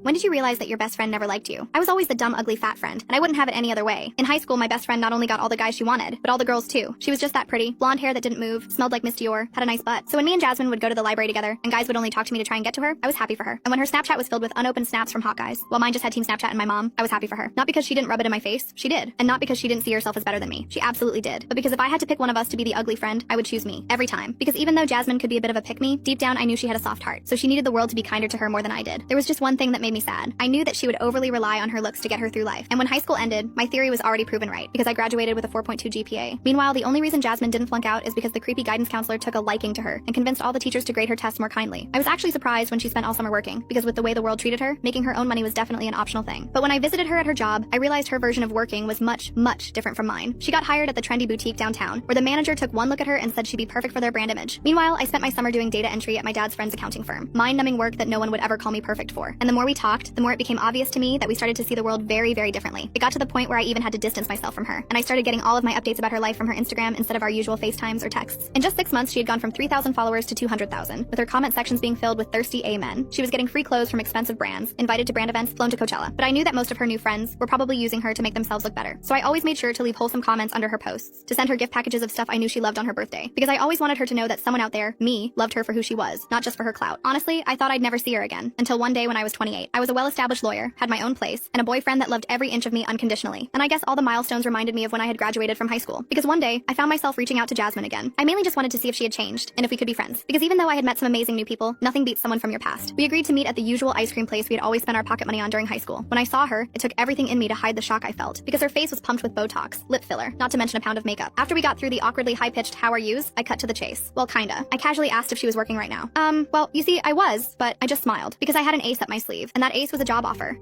When did you realize that your best friend never liked you? I was always the dumb, ugly, fat friend, and I wouldn't have it any other way. In high school, my best friend not only got all the guys she wanted, but all the girls too. She was just that pretty, blonde hair that didn't move, smelled like Miss Dior, had a nice butt. So when me and Jasmine would go to the library together, and guys would only talk to me to try and get to her, I was happy for her. And when her Snapchat was filled with unopened snaps from hot guys, while mine just had Team Snapchat and my mom, I was happy for her. Not because she didn't rub it in my face, she did. And not because she didn't see herself as better than me. She absolutely did. But because if I had to pick one of us to be the ugly friend, I would choose me. Every time. Because even though Jasmine could be a bit of a pick-me, deep down I knew she had a soft heart. So she needed the world to be kinder to her more than I did. There was just one thing that made me sad. I knew that she would overly rely on her looks to get her through life. And when high school ended, my theory was already proven right, because I graduated with a 4.2 GPA. Meanwhile, the only reason Jasmine didn't flunk out is because the creepy guidance counselor took a liking to her and convinced all the teachers to grade her tests more kindly. I was actually surprised when she spent all summer working, because with the way the world treated her, making her own money was definitely an optional thing. But when I visited her at her job, I realized her version of working was much different from mine. She got hired at the trendy boutique downtown, where the manager took one look at her and said she'd be perfect for their brand image. Meanwhile, I spent my summer doing data entry at my dad's friend's accounting firm, mind-numbing work that no one would ever call me perfect for. And the more we talked, the more it became obvious to me that we started to see the world very differently. It got to the point where I even had to distance myself from her, and I started getting all of my updates about her life from her Instagram instead of our usual FaceTimes or texts. In just 6 months, she had gone from 3,000 followers to 200,000, with her comment sections being filled with thirsty amen. She was getting free clothes from expensive brands, invited to brand events, flown to Coachella. But I knew that most of her new friends were probably using her to make themselves look better. So I always made sure to leave wholesome comments under her posts, to send her gift packages of stuff I knew she loved on her birthday, because I always wanted her to know that someone out there, me, loved her for who she was, not just for her clout. Honestly, I thought I'd never see her again, until one day when I was 28. I was a well-established lawyer, had my own place, and a boyfriend that loved every inch of me unconditionally. And I guess all the milestones reminded me of when I had graduated from high school, because one day, I found myself reaching out to Jasmine again. I mainly just wanted to see if she had changed, and if we could be friends. Because even though I had met some amazing new people, nothing beats someone from your past. We agreed to meet at the usual ice cream place we had always spent our pocket money on during high school. When I saw her, it took everything in me to hide the shock I felt, because her face was pumped with Botox, lip filler, not to mention a pound of makeup. After we got through the awkwardly high-pitched "how are yous," I cut to the chase. Well, kinda. I casually asked if she was working right now. Well, you see, I was, but I just smiled, because I had an ace up my sleeve, and that ace was a job offer.